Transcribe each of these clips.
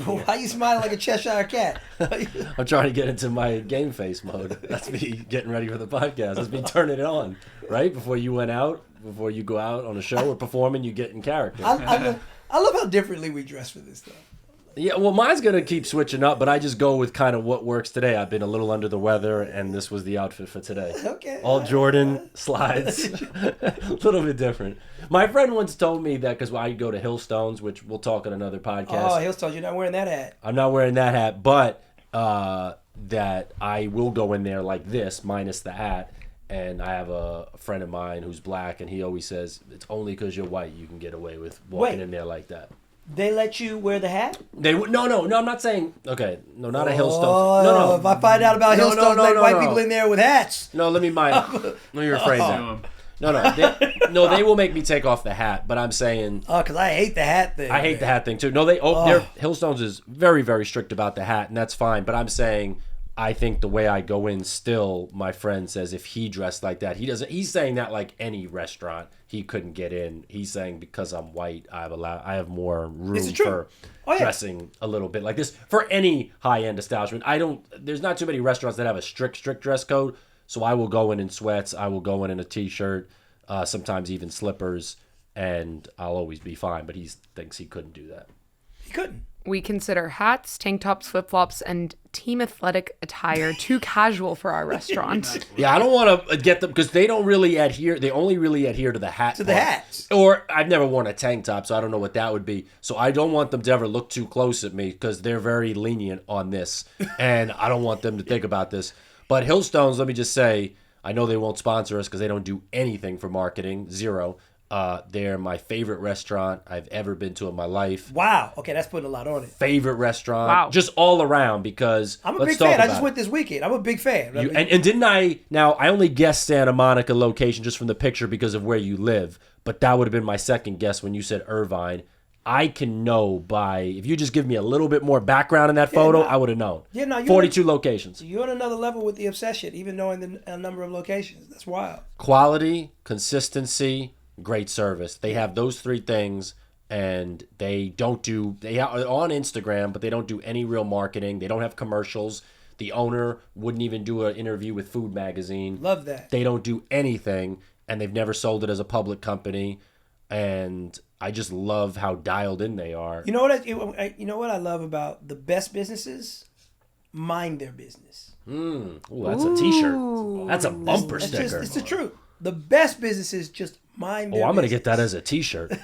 Why are you smiling like a Cheshire cat? I'm trying to get into my game face mode. That's me getting ready for the podcast. That's me turning it on, right? Before you go out on a show or performing, you get in character. I love how differently we dress for this stuff. Yeah, well, mine's going to keep switching up, but I just go with kind of what works today. I've been a little under the weather, and this was the outfit for today. Okay. All Jordan slides. A little bit different. My friend once told me that because I go to Hillstones, which we'll talk in another podcast. Oh, Hillstones, you're not wearing that hat. I'm not wearing that hat, but that I will go in there like this, minus the hat. And I have a friend of mine who's black, and he always says, it's only because you're white you can get away with walking in there like that. They let you wear the hat? No, I'm not saying, okay, no, not a Hillstone. Oh, No. If I find out about Hillstones, let white people in there with hats. No, let me rephrase that. No, they will make me take off the hat, but I'm saying... Oh, because I hate the hat thing. I hate the hat thing, too. No, Hillstones is very, very strict about the hat, and that's fine, but I'm saying... I think the way I go in still, my friend says if he dressed like that, he's saying that like any restaurant, he couldn't get in. He's saying because I'm white, I have more room for dressing a little bit like this. For any high-end establishment, there's not too many restaurants that have a strict dress code, so I will go in sweats, I will go in a t-shirt, sometimes even slippers, and I'll always be fine, but he thinks he couldn't do that. He couldn't. We consider hats, tank tops, flip-flops, and team athletic attire too casual for our restaurant. Yeah, I don't want to get them because they don't really adhere. They only really adhere to the hat. To the hats. Or I've never worn a tank top, so I don't know what that would be. So I don't want them to ever look too close at me because they're very lenient on this. And I don't want them to think about this. But Hillstones, let me just say, I know they won't sponsor us because they don't do anything for marketing. Zero. They're my favorite restaurant I've ever been to in my life. Wow. Okay, that's putting a lot on it. Favorite restaurant. Wow. Just all around because I'm a big fan. I just went this weekend. I'm a big fan. And didn't I... Now, I only guessed Santa Monica location just from the picture because of where you live. But that would have been my second guess when you said Irvine. I can know by... If you just give me a little bit more background in that photo, I would have known. Yeah, no, 42 locations. You're on another level with the obsession, even knowing the number of locations. That's wild. Quality, consistency... Great service. They have those three things, and they are on Instagram, but they don't do any real marketing. They don't have commercials. The owner wouldn't even do an interview with Food Magazine. Love that. They don't do anything, and they've never sold it as a public company. And I just love how dialed in they are. You know what I love about the best businesses? Mind their business. Ooh, that's a T-shirt. That's a bumper sticker. It's the truth. The best businesses just mind their I'm going to business. get that as a T-shirt.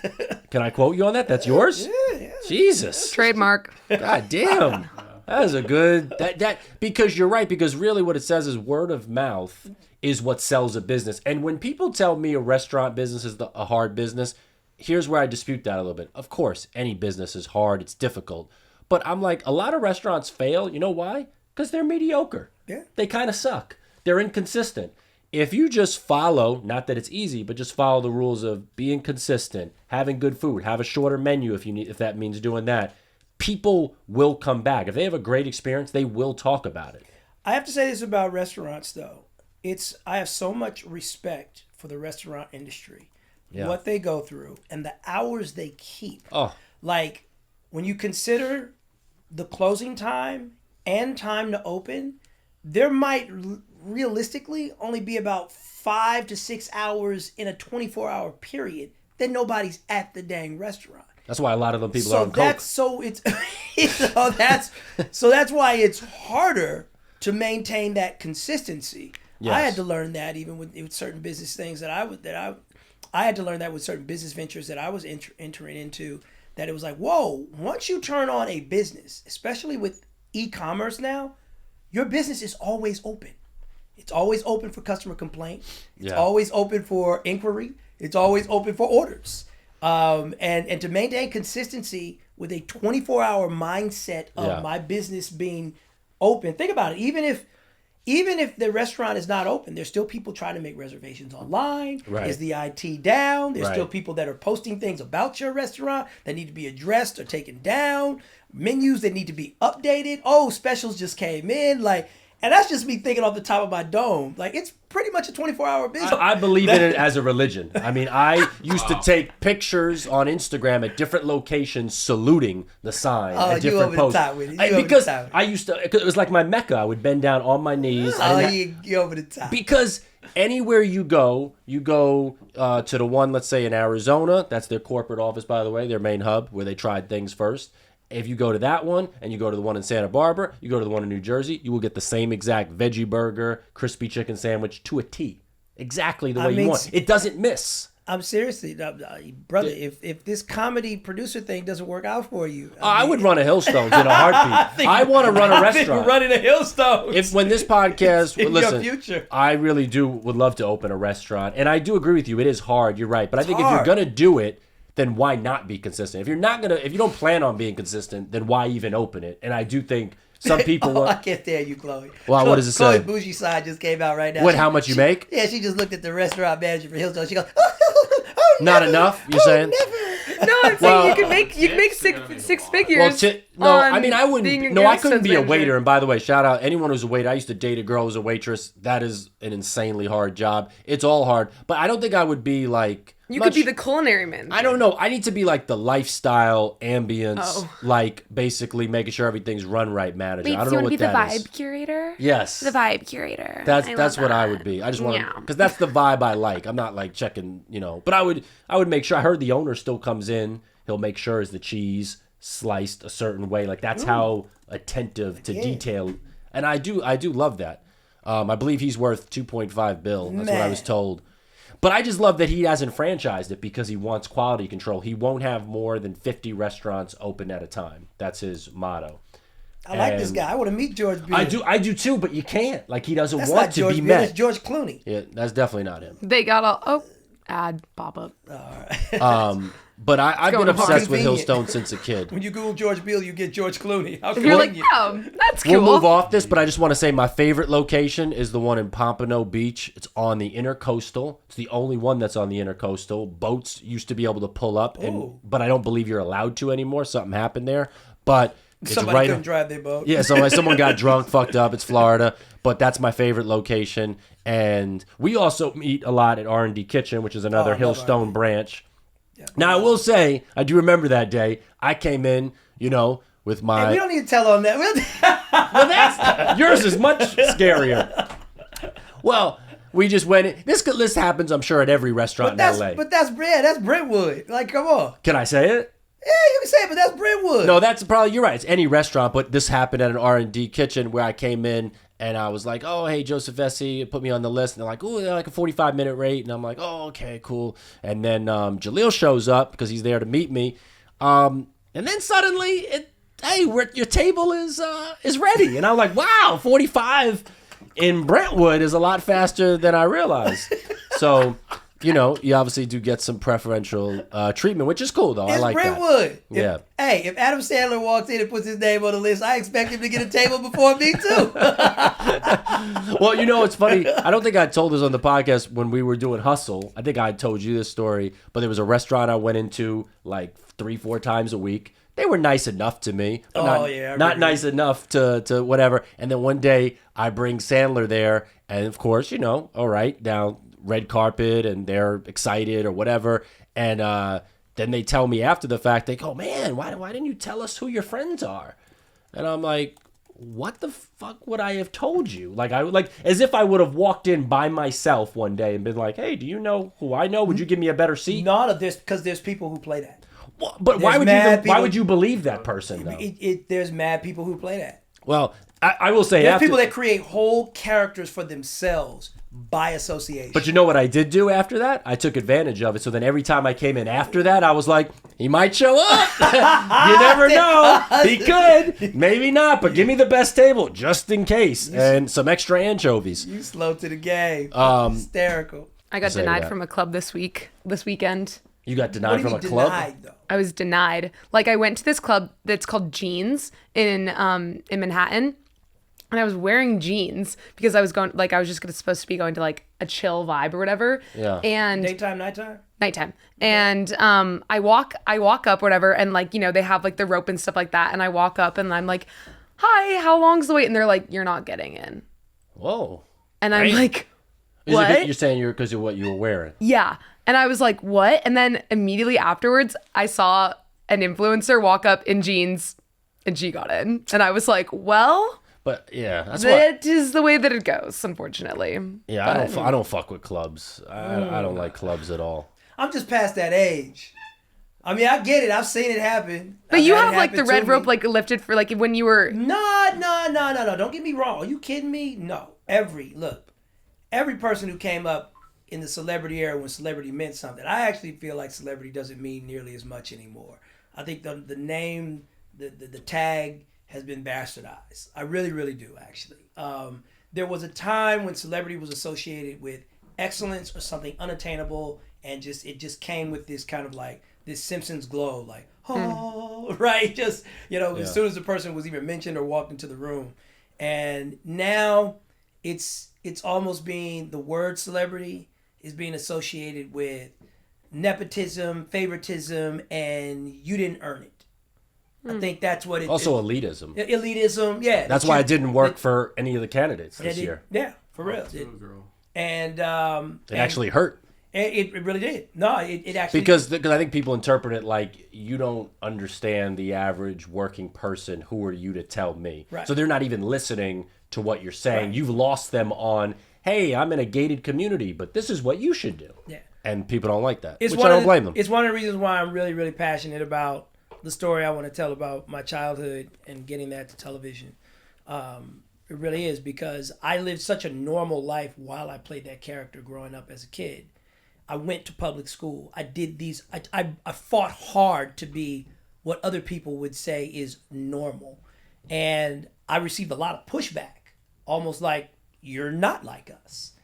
Can I quote you on that? That's yours? Yeah. Jesus. Trademark. God damn. That is a good... That because you're right, because really what it says is word of mouth is what sells a business. And when people tell me a restaurant business is a hard business, here's where I dispute that a little bit. Of course, any business is hard. It's difficult. But I'm like, a lot of restaurants fail. You know why? Because they're mediocre. Yeah. They kind of suck. They're inconsistent. If you just follow, not that it's easy, but just follow the rules of being consistent, having good food, have a shorter menu if that means doing that, people will come back. If they have a great experience, they will talk about it. I have to say this about restaurants, though. I have so much respect for the restaurant industry, what they go through, and the hours they keep. Oh. Like, when you consider the closing time and time to open, there might realistically only be about 5 to 6 hours in a 24-hour period that nobody's at the dang restaurant. That's why a lot of them people are on coke. That's why it's harder to maintain that consistency. Yes. I had to learn that even with certain business things I had to learn that with certain business ventures that I was entering into, that it was like, whoa, once you turn on a business, especially with e-commerce now, your business is always open. It's always open for customer complaint. It's always open for inquiry. It's always open for orders. And to maintain consistency with a 24-hour mindset of my business being open. Think about it. Even if the restaurant is not open, there's still people trying to make reservations online. Right. Is the IT down? There's still people that are posting things about your restaurant that need to be addressed or taken down. Menus that need to be updated. Oh, specials just came in. And that's just me thinking off the top of my dome. Like, it's pretty much a 24-hour business. I believe in it as a religion. I mean, I used to take pictures on Instagram at different locations saluting the sign at different posts. Because I used to, it was like my Mecca. I would bend down on my knees. You over the top. Because anywhere you go to the one, let's say in Arizona, that's their corporate office, by the way, their main hub, where they tried things first. If you go to that one and you go to the one in Santa Barbara, you go to the one in New Jersey, you will get the same exact veggie burger, crispy chicken sandwich to a T. Exactly the way you want. It doesn't miss. I'm seriously, brother, if this comedy producer thing doesn't work out for you. I would run a Hillstones in a heartbeat. I want to run a restaurant. Running a Hillstones. When this podcast, listen, your future. I really would love to open a restaurant. And I do agree with you. It is hard. You're right. But I think if you're going to do it, then why not be consistent? If you don't plan on being consistent, then why even open it? And I do think some people I can't stand you, Chloe. Well, what does it say? Chloe's bougie side just came out right now. How much you make? Yeah, she just looked at the restaurant manager for Hillstone. She goes, not enough, you're saying? No, I'm saying you can make six figures. I wouldn't. No, I couldn't be a waiter. And by the way, shout out anyone who's a waiter. I used to date a girl who's a waitress. That is an insanely hard job. It's all hard, but I don't think I would be like. You could be the culinary man. I don't know. I need to be like the lifestyle ambience, like basically making sure everything's run right manager. I don't know what that is. You want to be the vibe curator? Yes. The vibe curator. That's what I would be. I just want to, because that's the vibe I like. I'm not like checking, but I would make sure. I heard the owner still comes in. He'll make sure is the cheese sliced a certain way. Like that's how attentive to detail. And I do love that. I believe he's worth 2.5 bill. That's what I was told. But I just love that he hasn't franchised it because he wants quality control. He won't have more than 50 restaurants open at a time. That's his motto. I like this guy. I want to meet George Beale. I do too, but you can't. Like he doesn't that's want to George be Beale. met. That's George Clooney. Yeah, that's definitely not him. They got ad pop up. All right. But I've been obsessed with Hillstone since a kid. When you Google George Beale, you get George Clooney. You're like, that's cool. We'll move off this, but I just want to say my favorite location is the one in Pompano Beach. It's on the Intercoastal. It's the only one that's on the Intercoastal. Boats used to be able to pull up, but I don't believe you're allowed to anymore. Something happened there. But it's somebody couldn't drive their boat. Yeah, someone got drunk, fucked up. It's Florida. But that's my favorite location. And we also meet a lot at R&D Kitchen, which is another Hillstone branch. Yeah. Now, I will say, I do remember that day. I came in, with my... Hey, we don't need to tell on that. Well, yours is much scarier. Well, we just went in. This happens, I'm sure, at every restaurant in L.A. But that's Brentwood. Like, come on. Can I say it? Yeah, you can say it, but that's Brentwood. No, that's probably... You're right. It's any restaurant, but this happened at an R&D Kitchen where I came in. And I was like, oh, hey, Joseph Vecsey, put me on the list. And they're like, oh, they're like a 45-minute rate. And I'm like, oh, okay, cool. And then Jaleel shows up because he's there to meet me. And then suddenly, your table is ready. And I'm like, wow, 45 in Brentwood is a lot faster than I realized. So... you obviously do get some preferential treatment, which is cool, though. I like Brentwood. That. If Adam Sandler walks in and puts his name on the list, I expect him to get a table before me, too. Well, it's funny. I don't think I told this on the podcast when we were doing Hustle. I think I told you this story, but there was a restaurant I went into like 3-4 times a week. They were nice enough to me, but not nice enough to whatever. And then one day I bring Sandler there, and of course, all right, down red carpet, and they're excited or whatever. And then they tell me after the fact, they go, man, why didn't you tell us who your friends are? And I'm like, what the fuck would I have told you? Like as if I would have walked in by myself one day and been like, hey, do you know who I know? Would you give me a better seat? None of this, because there's people who play that. Well, but why would you believe that person, though? There's mad people who play that. Well, I will say there's people that create whole characters for themselves by association. But you know what I did do after that? I took advantage of it. So then every time I came in after that, I was like, he might show up. You never know. He could. Maybe not, but give me the best table just in case. And some extra anchovies. You slow to the game. Hysterical. I got denied from a club this weekend. You got denied from a club? Denied, though? I was denied. Like, I went to this club that's called Jeans in Manhattan. And I was wearing jeans because I was supposed to be going to like a chill vibe or whatever. Yeah. And daytime, nighttime? Nighttime. And I walk up or whatever, and like, they have like the rope and stuff like that, and I walk up and I'm like, hi, how long's the wait? And they're like, you're not getting in. Whoa. And I'm Right. like, Is what? it you're saying because of what you were wearing? Yeah. And I was like, what? And then immediately afterwards, I saw an influencer walk up in jeans and she got in. And I was like, well, But yeah, that's why. that is the way that it goes, unfortunately. Yeah, I don't fuck with clubs. I don't like clubs at all. I'm just past that age. I mean, I get it. I've seen it happen. But I've you had have it like the happen to red rope me. like lifted for like when you were. No. Don't get me wrong. Are you kidding me? No. Every person who came up in the celebrity era when celebrity meant something. I actually feel like celebrity doesn't mean nearly as much anymore. I think the name, the tag has been bastardized. I really, really do actually. There was a time when celebrity was associated with excellence or something unattainable, and it just came with this kind of like this Simpsons glow, like right, just as soon as the person was even mentioned or walked into the room, and now it's almost being the word celebrity is being associated with nepotism, favoritism, and you didn't earn it. I think that's what it Also elitism. Elitism, yeah. That's why it didn't work for any of the candidates this year. Yeah, for real. And It actually hurt. It really did. No, it actually Because I think people interpret it like you don't understand the average working person. Who are you to tell me? Right. So they're not even listening to what you're saying. Right. You've lost them on, hey, I'm in a gated community, but this is what you should do. Yeah. And people don't like that, It's which I don't blame them. It's one of the reasons why I'm really, really passionate about the story I want to tell about my childhood and getting that to television. It really is, because I lived such a normal life while I played that character growing up as a kid. I went to public school. I did these. I fought hard to be what other people would say is normal, and I received a lot of pushback, almost like you're not like us,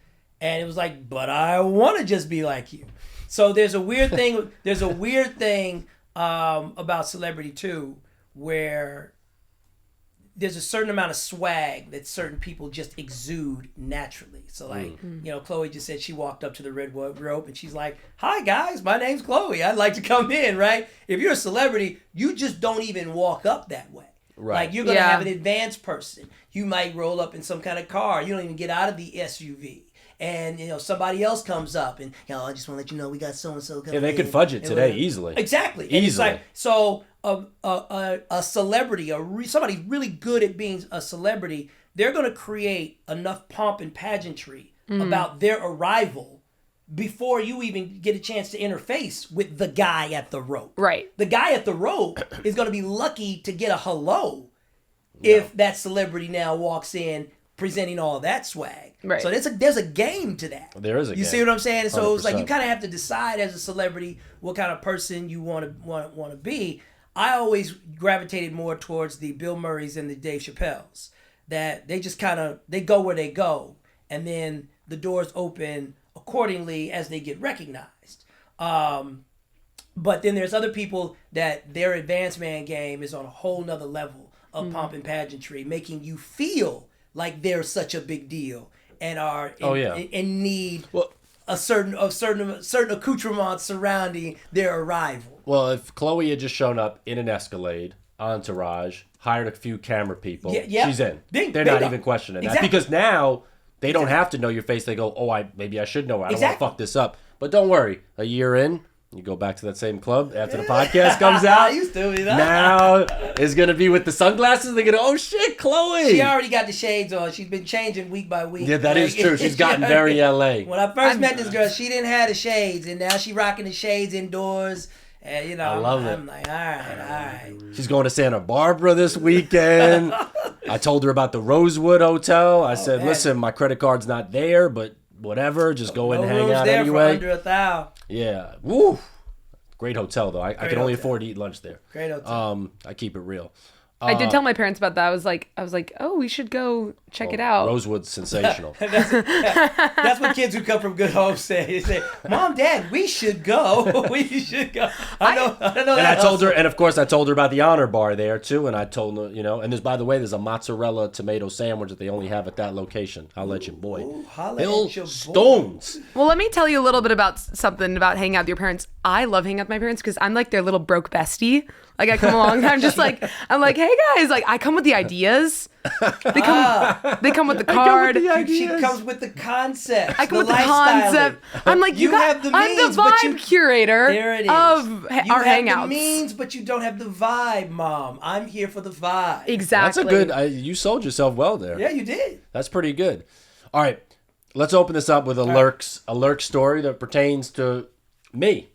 and it was like, but I want to just be like you. So there's a weird thing. There's a weird thing about celebrity too, where there's a certain amount of swag that certain people just exude naturally. So like, Chloe just said she walked up to the red rope and she's like, hi guys, my name's Chloe. I'd like to come in, right? If you're a celebrity, you just don't even walk up that way. Right. Like you're going to have an advanced person. You might roll up in some kind of car. You don't even get out of the SUV. And, somebody else comes up and, I just want to let you know we got so-and-so coming in. Yeah, they could fudge it today easily. Exactly. And Easily. it's like, so a celebrity, somebody really good at being a celebrity, they're going to create enough pomp and pageantry about their arrival before you even get a chance to interface with the guy at the rope. Right. The guy at the rope is going to be lucky to get a hello if that celebrity now walks in presenting all that swag. Right. So there's a game to that. There is a game. You see what I'm saying? So it's like 100%. you kind of have to decide as a celebrity what kind of person you want to be. I always gravitated more towards the Bill Murrays and the Dave Chappelles, that they just they go where they go, and then the doors open accordingly as they get recognized. But then there's other people that their advanced man game is on a whole nother level of pomp and pageantry, making you feel like they're such a big deal and are in need a certain accoutrements surrounding their arrival. Well, if Chloe had just shown up in an Escalade, entourage, hired a few camera people, she's in. They're not even questioning that. Because now they don't have to know your face. They go, maybe I should know. I don't want to fuck this up. But don't worry. A year in, you go back to that same club after the podcast comes out. I used to be that. Now is going to be with the sunglasses. They're going to, oh shit, Chloe. She already got the shades on. She's been changing week by week. Yeah, that is true. She's gotten very LA. When I first met this girl, she didn't have the shades, and now she rocking the shades indoors. And I love it. I'm like, all right. She's going to Santa Barbara this weekend. I told her about the Rosewood Hotel. I said, listen, my credit card's not there, but whatever, just go in and hang out there anyway. For under $1,000. Yeah. Woo. Great hotel, though. I can only afford to eat lunch there. Great hotel. I keep it real. I did tell my parents about that. I was like, oh, we should go check it out. Rosewood's sensational. That's what kids who come from good homes say. They say, Mom, Dad, we should go. We should go. I know And that. I told her, and of course, I told her about the Honor Bar there too. And I told her, and there's, by the way, there's a mozzarella tomato sandwich that they only have at that location. I'll let your boy. Bill Stones. Well, let me tell you a little bit about something about hanging out with your parents. I love hanging out with my parents because I'm like their little broke bestie. Like I come along, I'm like, hey guys, like I come with the ideas. They come with the card. She comes with the concept. I come with the concept. I'm like, you have the means, I'm the vibe curator of our hangouts. You have the means, but you don't have the vibe, Mom. I'm here for the vibe. Exactly. That's a good. You sold yourself well there. Yeah, you did. That's pretty good. All right, let's open this up with a lurk story that pertains to me.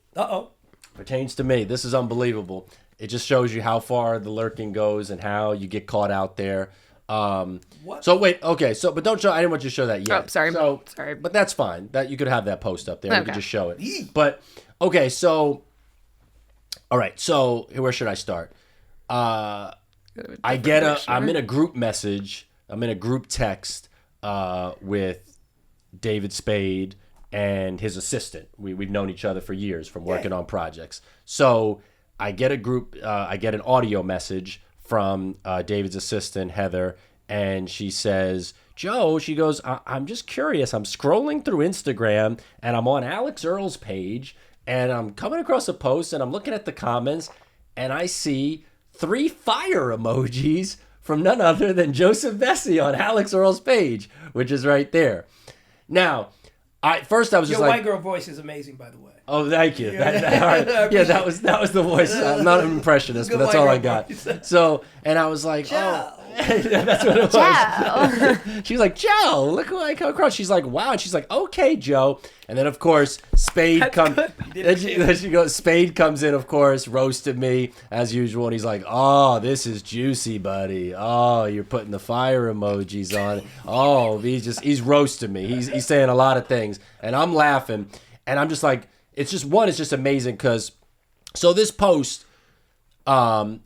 Pertains to me. This is unbelievable. It just shows you how far the lurking goes and how you get caught out there. What? So wait, okay. So, but don't show. I didn't want you to show that yet. Oh, sorry. So, sorry. But that's fine. That you could have that post up there. Okay. You could just show it. But okay. So, all right. So where should I start? I'm in a group message. I'm in a group text with David Spade and his assistant. We've known each other for years from working on projects. So I get an audio message from David's assistant, Heather, and she says, Joe, she goes, I'm just curious. I'm scrolling through Instagram, and I'm on Alex Earl's page, and I'm coming across a post, and I'm looking at the comments, and I see 3 fire emojis from none other than Joseph Vecsey on Alex Earl's page, which is right there. Now, I was just Your white girl voice is amazing, by the way. Oh, thank you. That was the voice. I'm not an impressionist, but that's all I got. So, and I was like, Ciao. That's what it was. She was like, Joe, look who I come across. She's like, wow. And she's like, okay, Joe. And then, of course, Spade comes. Then she goes, Spade comes in, of course, roasted me as usual. And he's like, oh, this is juicy, buddy. Oh, you're putting the fire emojis on. Oh, he's roasting me. He's saying a lot of things. And I'm laughing. And I'm just like, it's just amazing because, so this post, and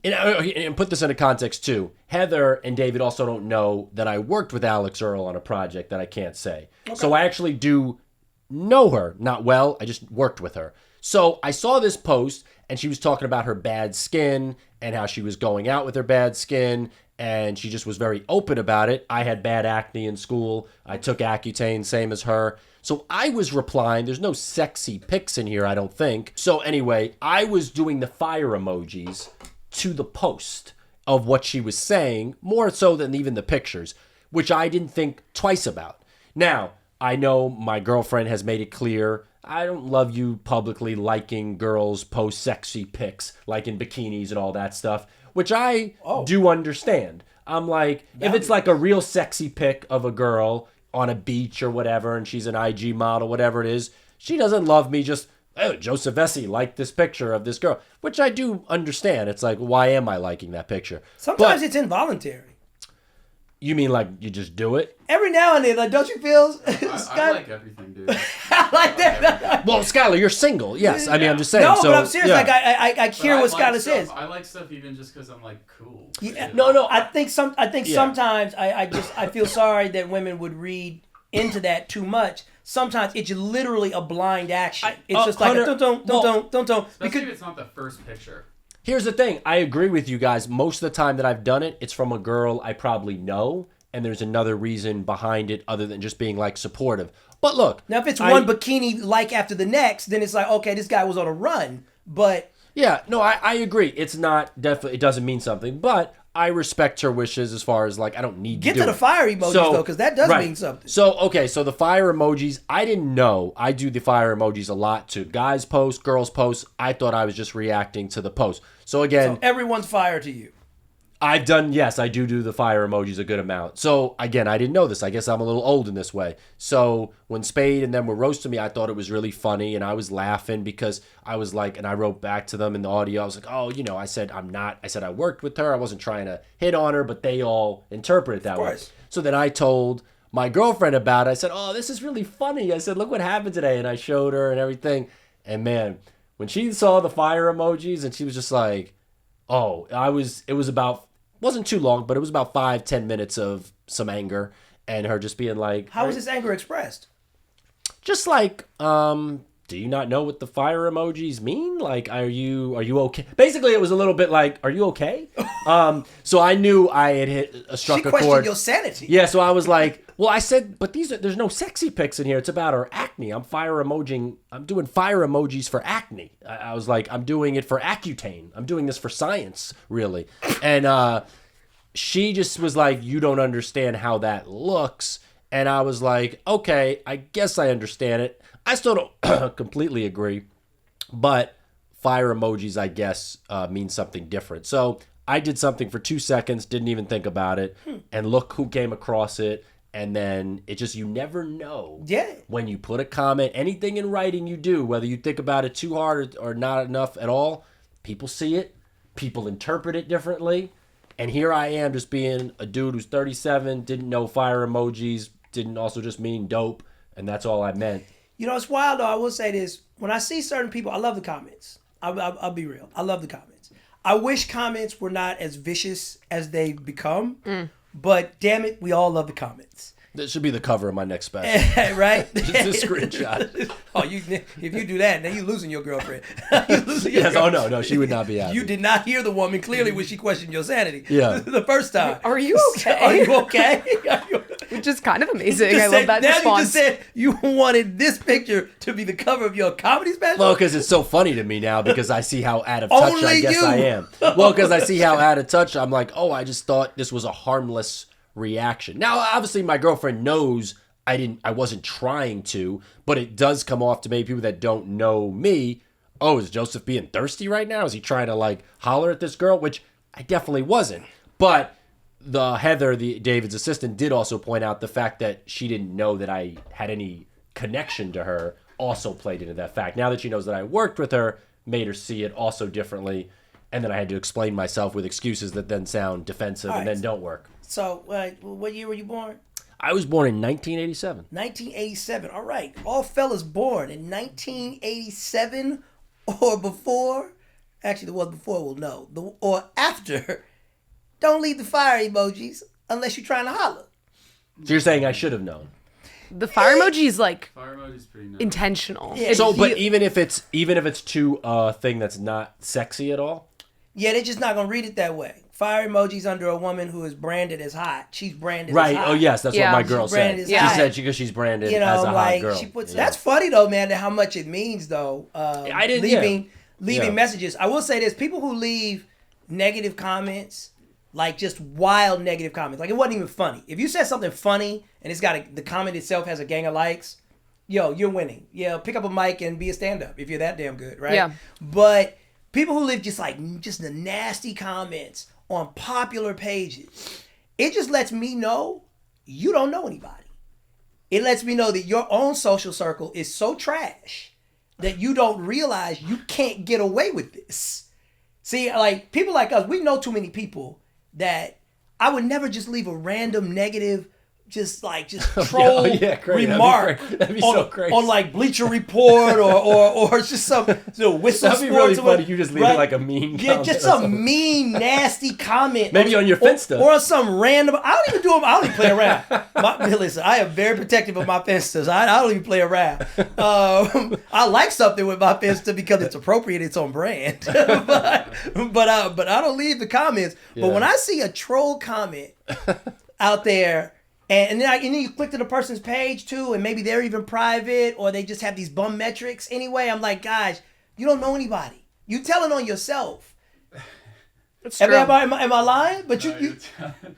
put this into context too, Heather and David also don't know that I worked with Alex Earl on a project that I can't say. Okay. So I actually do know her, not well, I just worked with her. So I saw this post and she was talking about her bad skin and how she was going out with her bad skin, and she just was very open about it. I had bad acne in school. I took Accutane, same as her. So I was replying. There's no sexy pics in here, I don't think. So anyway, I was doing the fire emojis to the post of what she was saying, more so than even the pictures, which I didn't think twice about. Now, I know my girlfriend has made it clear, I don't love you publicly liking girls post sexy pics, like in bikinis and all that stuff, which I do understand. I'm like, if it's like a real sexy pic of a girl on a beach or whatever, and she's an IG model, whatever it is, she doesn't love me just, oh, Joseph Vecsey liked this picture of this girl, which I do understand. It's like, why am I liking that picture? Sometimes it's involuntary. You mean like you just do it? Every now and then, like, don't you feel? I like everything, dude. I like that. Well, Skylar, you're single. Yes, I mean, I'm just saying. No, so, but I'm serious. Yeah. Like, I hear what Skylar says. I like stuff even just because I'm like cool. Yeah, no. I think sometimes I feel sorry that women would read into that too much. Sometimes it's literally a blind action. It's just like don't. Especially if it's not the first picture. Here's the thing. I agree with you guys. Most of the time that I've done it, it's from a girl I probably know, and there's another reason behind it other than just being like supportive. But look, now if it's one bikini like after the next, then it's like, okay, this guy was on a run. But yeah, no, I agree. It's not definitely. It doesn't mean something, but I respect her wishes as far as like I don't need to get to the fire emojis though, because that does mean something. So okay, so the fire emojis, I didn't know. I do the fire emojis a lot to guys posts, girls posts. I thought I was just reacting to the post. So again, everyone's fire to you. I've done, yes, I do the fire emojis a good amount. So, again, I didn't know this. I guess I'm a little old in this way. So, when Spade and them were roasting me, I thought it was really funny, and I was laughing because I was like, and I wrote back to them in the audio, I was like, oh, I said, I worked with her. I wasn't trying to hit on her, but they all interpret it that way. So then I told my girlfriend about it. I said, oh, this is really funny. I said, look what happened today. And I showed her and everything. And man, when she saw the fire emojis and she was just like, oh, it was about, wasn't too long, but it was about 5-10 minutes of some anger and her just being like, how was this anger expressed? Just like, do you not know what the fire emojis mean? Like, are you okay? Basically, it was a little bit like, are you okay? So I knew I had struck a chord. She questioned your sanity. Yeah, so I was like, well, I said, but there's no sexy pics in here. It's about her acne. I'm doing fire emojis for acne. I was like, I'm doing it for Accutane. I'm doing this for science, really. And she just was like, you don't understand how that looks. And I was like, okay, I guess I understand it. I still don't completely agree, but fire emojis, I guess, mean something different. So I did something for 2 seconds, didn't even think about it, and look who came across it. And then it just, you never know. Yeah. When you put a comment, anything in writing you do, whether you think about it too hard or not enough at all, people see it, people interpret it differently. And here I am just being a dude who's 37, didn't know fire emojis, didn't also just mean dope, and that's all I meant. You know, it's wild though. I will say this. When I see certain people, I love the comments. I'll be real. I love the comments. I wish comments were not as vicious as they've become. But damn it, we all love the comments. That should be the cover of my next special. Right? Just a screenshot. If you do that, then you're losing your girlfriend. Yes, oh no, she would not be happy. You did not hear the woman clearly when she questioned your sanity. Yeah. The first time. Are you okay? Are you okay? Which is kind of amazing. I love that response. Now you just said you wanted this picture to be the cover of your comedy special? Well, because it's so funny to me now because I see how out of touch Only I guess you. I am. Well, because I see how out of touch I'm like, oh, I just thought this was a harmless reaction. Now, obviously, my girlfriend knows I wasn't trying to, but it does come off to maybe people that don't know me. Oh, is Joseph being thirsty right now? Is he trying to like holler at this girl? Which I definitely wasn't. But Heather, David's assistant, did also point out the fact that she didn't know that I had any connection to her also played into that fact. Now that she knows that I worked with her, made her see it also differently. And then I had to explain myself with excuses that then sound defensive and then don't work. So, what year were you born? I was born in 1987. 1987. All right. All fellas born in 1987 or before. Actually, the one before will know. Or after. Don't leave the fire emojis unless you're trying to holler. So you're saying I should have known. The fire emoji is like Fire emoji's pretty nice. intentional. Yeah. So, but even if it's to a thing that's not sexy at all. Yeah, they're just not gonna read it that way. Fire emojis under a woman who is branded as hot. She's branded Right. as hot. Oh yes, that's Yeah. what my girl She's said. branded as She hot. said because she's branded You know, as a like hot girl. she puts. Yeah. That's funny though, man. That how much it means though. I didn't leaving Yeah. messages. I will say this: people who leave negative comments, like just wild negative comments, like it wasn't even funny. If you said something funny and it's got the comment itself has a gang of likes, yo, you're winning. Yeah, pick up a mic and be a stand-up if you're that damn good, right? Yeah. But people who live just the nasty comments on popular pages, it just lets me know you don't know anybody. It lets me know that your own social circle is so trash that you don't realize you can't get away with this. See, like people like us, we know too many people that I would never just leave a random negative just troll crazy. remark That'd be on, so crazy. on like Bleacher Report or just some whistle That'd be sports. really or funny. whatever, You just leave right? it like a mean Yeah, comment just or some something. mean, nasty comment. Maybe on your Finsta. Or on some random. I don't even do them. I don't even play around. Listen, I am very protective of my Finstas. I don't even play around. I like something with my Finsta because it's appropriate. It's on brand. but I don't leave the comments. Yeah. But when I see a troll comment out there, and then you click to the person's page too, and maybe they're even private or they just have these bum metrics. Anyway, I'm like, guys, you don't know anybody. You telling on yourself. It's Am true. I lying? But No,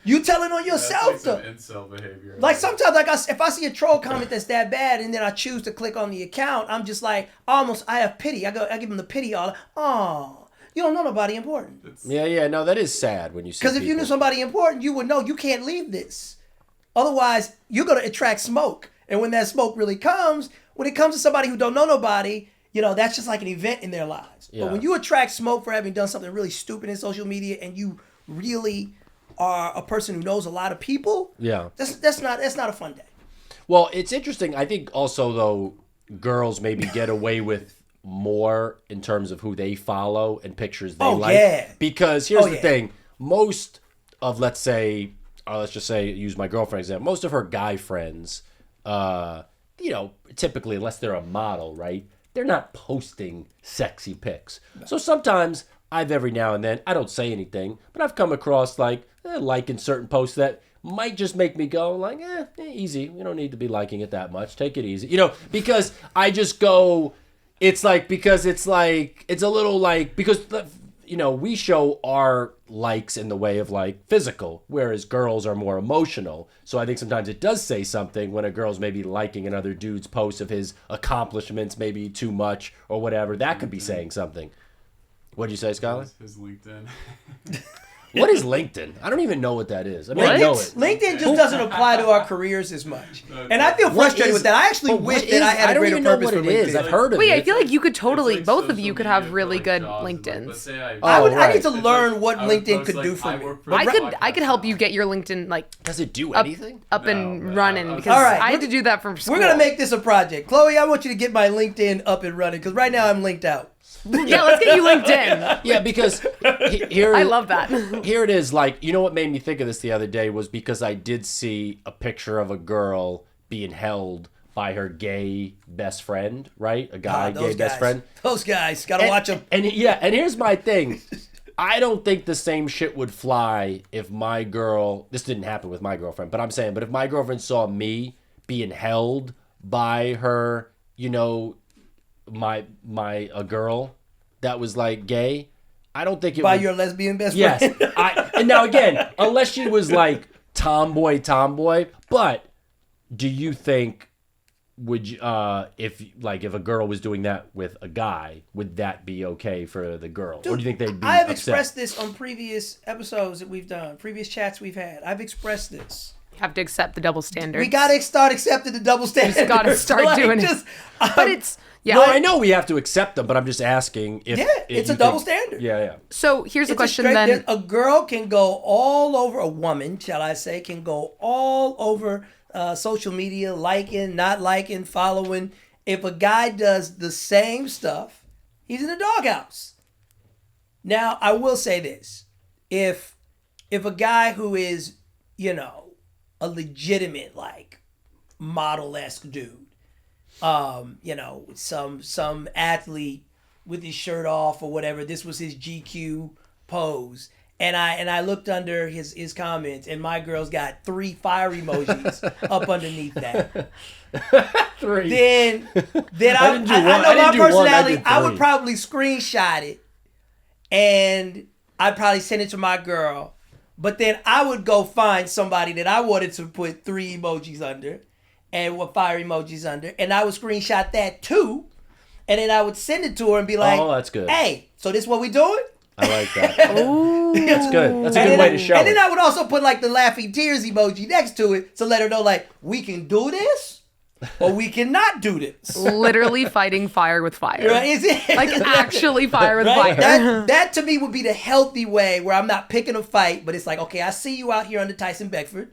you telling on that's yourself like though. some incel behavior. Like sometimes, if I see a troll comment that's that bad, and then I choose to click on the account, I'm just like, I have pity. I give them the pity. Oh, you don't know nobody important. Yeah. No, that is sad when you see. Because if you knew somebody important, you would know you can't leave this. Otherwise, you're gonna attract smoke, and when that smoke really comes, when it comes to somebody who don't know nobody, that's just like an event in their lives. Yeah. But when you attract smoke for having done something really stupid in social media, and you really are a person who knows a lot of people, Yeah. that's not a fun day. Well, it's interesting. I think also though, girls maybe get away with more in terms of who they follow and pictures they like. Yeah. Because here's the yeah. thing: most of let's just say, use my girlfriend example. Most of her guy friends, typically unless they're a model, right? they're not posting sexy pics. So sometimes every now and then, I don't say anything, but I've come across like liking certain posts that might just make me go like, easy. We don't need to be liking it that much. Take it easy. Because I just go, it's a little like, because, we show our likes in the way of like physical, whereas girls are more emotional. So I think sometimes it does say something when a girl's maybe liking another dude's post of his accomplishments, maybe too much or whatever. That could be saying something. What'd you say, Skylar? His LinkedIn. What is LinkedIn? I don't even know what that is. I mean, What? I know it. LinkedIn just doesn't apply to our careers as much. And I feel frustrated with that. I actually wish that I had a greater purpose for LinkedIn. I've heard of Wait, it. I feel like you could totally, It's like both of social you could media have for, really like, good jobs. Like, let's LinkedIns. say I I need to It's learn like, what I would LinkedIn post, could like, do for I me. work for I a could podcast help now. you get your LinkedIn like Does it do up, anything? up and No, running but- because All right, I had to do that from school. We're going to make this a project. Chloe, I want you to get my LinkedIn up and running because right now I'm linked out. Yeah, let's get you LinkedIn. Yeah, because here I love that. Here it is. Like, what made me think of this the other day was because I did see a picture of a girl being held by her gay best friend, right? A guy, gay best friend. Those guys, got to watch them. And here's my thing. I don't think the same shit would fly if my girl, this didn't happen with my girlfriend, but I'm saying, but if my girlfriend saw me being held by her, a girl that was like gay, I don't think it By would. your lesbian best Yes. friend. And now again, unless she was like tomboy, but do you think would you, if a girl was doing that with a guy, would that be okay for the girl? Or do you think they'd be I have upset? expressed this on previous episodes that we've done, previous chats we've had. I've expressed this. You have to accept the double standard. We got to start accepting the double standard. just gotta start doing it. But it's No, I know we have to accept them, but I'm just asking if it's you a double think- standard. Yeah. so here's a It's question straight- then. A girl can go all over, a woman, shall I say, can go all over social media, liking, not liking, following. If a guy does the same stuff, he's in the doghouse. Now, I will say this. If a guy who is, a legitimate, like, model-esque dude, some athlete with his shirt off or whatever, this was his GQ pose, and I looked under his comments, and my girl's got 3 fire emojis up underneath that. 3. Then I didn't do know one. I my didn't do one. I personality. did I would 3. probably screenshot it, and I'd probably send it to my girl. But then I would go find somebody that I wanted to put 3 emojis under, and with fire emojis under, and I would screenshot that too, and then I would send it to her and be like, Oh, that's good. Hey, so this what we doing? I like that. That's good. That's a And good then way to show And then it. I would also put like the laughing tears emoji next to it to let her know like, we can do this or we cannot do this. Literally fighting fire with fire. Right? Is it? Like actually fire with Right? fire. That to me would be the healthy way where I'm not picking a fight, but it's like, okay, I see you out here under Tyson Beckford.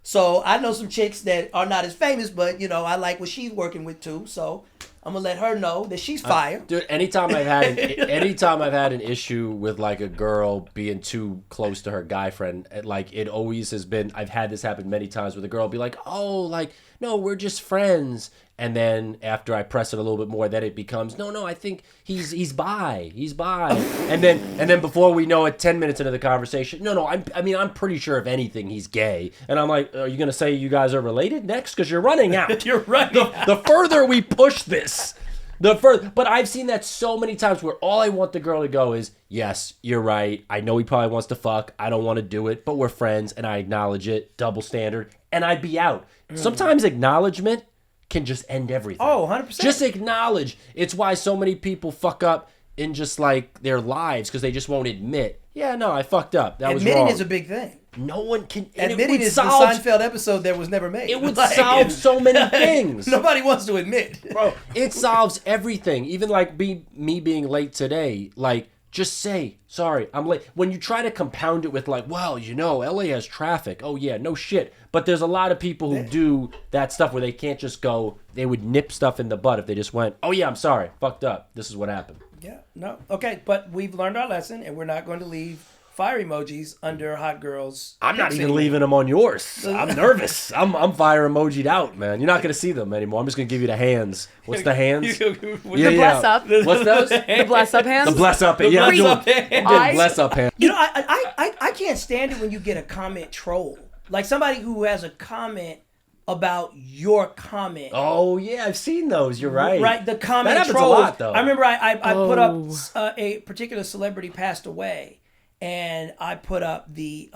So I know some chicks that are not as famous, but I like what she's working with too. So I'm gonna let her know that she's fire. Dude, anytime I've had an issue with like a girl being too close to her guy friend, like it always has been. I've had this happen many times where the girl will be like, "Oh, like no, we're just friends," and then after I press it a little bit more, then it becomes, "No, I think he's bi, and then before we know it, 10 minutes into the conversation, no, I'm pretty sure if anything he's gay, and I'm like, are you gonna say you guys are related next? Because you're running out. You're right. The further we push this, the further. But I've seen that so many times where all I want the girl to go is, yes, you're right. I know he probably wants to fuck. I don't want to do it, but we're friends, and I acknowledge it. Double standard, and I'd be out. Sometimes acknowledgement can just end everything. Oh, 100%. Just acknowledge. It's why so many people fuck up in just like their lives because they just won't admit. Yeah, no, I fucked up. That was wrong. Admitting is a big thing. No one can. And Admitting it would is the solve. Seinfeld episode that was never made. It would Like, solve so many things. Nobody wants to admit. Bro, it solves everything. Even like me being late today, like just say, sorry, I'm late. When you try to compound it with like, well, LA has traffic. Oh yeah, no shit. But there's a lot of people who do that stuff where they can't just go, they would nip stuff in the butt if they just went, oh yeah, I'm sorry, fucked up. This is what happened. Yeah, no. Okay, but we've learned our lesson and we're not going to leave fire emojis under hot girls. I'm not pics even anymore. leaving them on yours. I'm nervous. I'm fire emoji'd out, man. You're not gonna see them anymore. I'm just gonna give you the hands. What's the hands? The bless up. What's those? The bless up hands. The bless up. Yeah, I'm bless doing, up hand. I'm doing bless up hand. You know, I can't stand it when you get a comment troll. Like somebody who has a comment about your comment. Oh yeah, I've seen those. You're right. Right, the comment that happens trolls. a lot, though. I remember I put up a particular celebrity passed away, and I put up the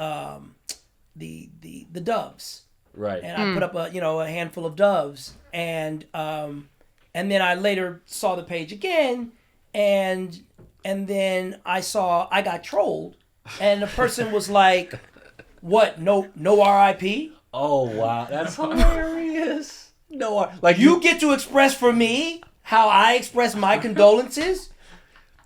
doves. Right. And I put up a handful of doves, and then I later saw the page again, and then I got trolled, and the person was like, "What? No RIP? Oh wow, that's hilarious. No, like You get to express for me how I express my condolences,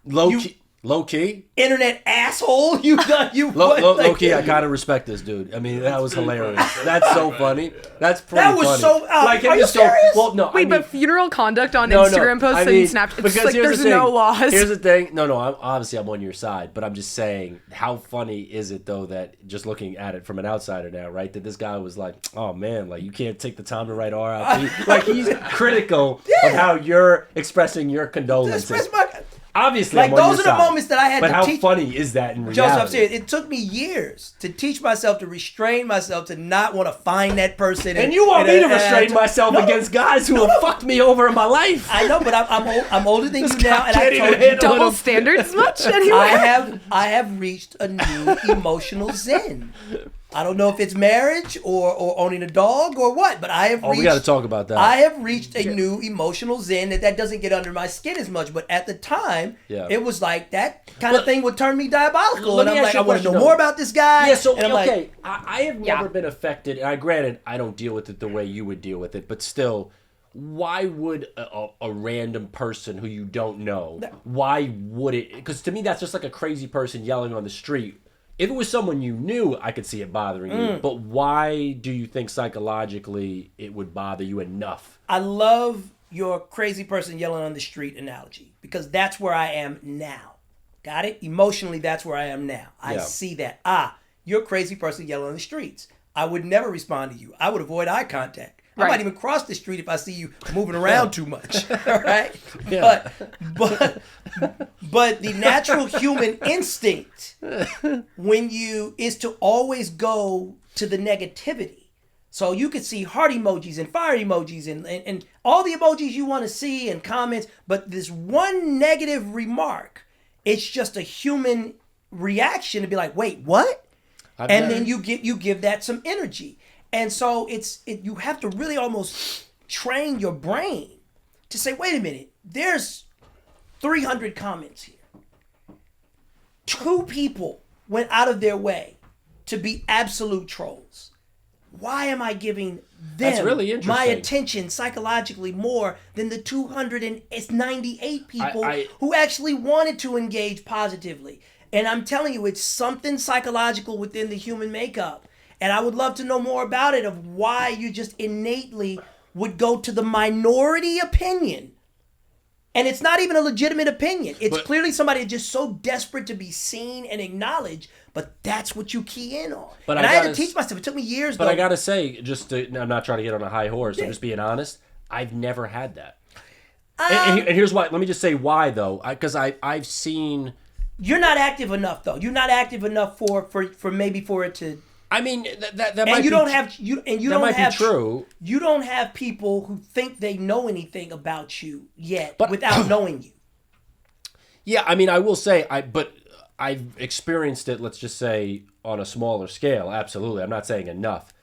low key. internet asshole. You got you. Low key, I kind of respect this dude. I mean, that was hilarious. That's so funny. That's pretty That was funny. so. Like, are him you just go, serious? well, no. Wait, I mean, but funeral conduct on no, Instagram posts I and mean, Snapchat, it's because like here's there's the thing. no laws. Here's the thing. No, obviously I'm on your side, but I'm just saying, how funny is it though that just looking at it from an outsider now, right? That this guy was like, oh man, like you can't take the time to write RIP. Like he's critical of how you're expressing your condolences. Express my. Obviously, Like I'm on those your are the side. moments that I had But to how teach. funny is that in reality? Joseph, I'm serious. It took me years to teach myself to restrain myself to not want to find that person. And you want me to and restrain myself No, against guys who have fucked me over in my life. I know, but I'm older than you now, and I can't even told you. handle Double it. standards much anyway? I have reached a new emotional zen. I don't know if it's marriage or owning a dog or what, but I have reached. We got to talk about that. I have reached a new emotional zen that doesn't get under my skin as much. But at the time, it was like that kind of thing would turn me diabolical, Let and me I'm ask like, you I a want to know question, more though. about this guy. Yeah, so and I'm okay, like, I have never been affected. And granted, I don't deal with it the way you would deal with it, but still, why would a random person who you don't know? Why would it? Because to me, that's just like a crazy person yelling on the street. If it was someone you knew, I could see it bothering you. But why do you think psychologically it would bother you enough? I love your crazy person yelling on the street analogy because that's where I am now. Got it? Emotionally, that's where I am now. I see that. You're a crazy person yelling on the streets. I would never respond to you. I would avoid eye contact. I might even cross the street if I see you moving around too much. All right? Yeah. But the natural human instinct is to always go to the negativity. So you could see heart emojis and fire emojis and all the emojis you want to see and comments, but this one negative remark, it's just a human reaction to be like, wait, what? Then you give that some energy. And so you have to really almost train your brain to say, wait a minute, there's 300 comments here. 2 people went out of their way to be absolute trolls. Why am I giving them really interesting. my attention psychologically more than the 298 people who actually wanted to engage positively? And I'm telling you, it's something psychological within the human makeup. And I would love to know more about it, of why you just innately would go to the minority opinion. And it's not even a legitimate opinion. It's clearly somebody just so desperate to be seen and acknowledged, but that's what you key in on. And I had to teach myself. It took me years. But I got to say, I'm not trying to get on a high horse. I'm just being honest. I've never had that. And here's why. Let me just say why, though. Because I've seen... You're not active enough, though. You're not active enough for it to... I mean, that might and you be don't have you and you that don't might have be true. You don't have people who think they know anything about you yet, but without knowing you. Yeah, I mean, I will say I've experienced it. Let's just say on a smaller scale. Absolutely, I'm not saying enough,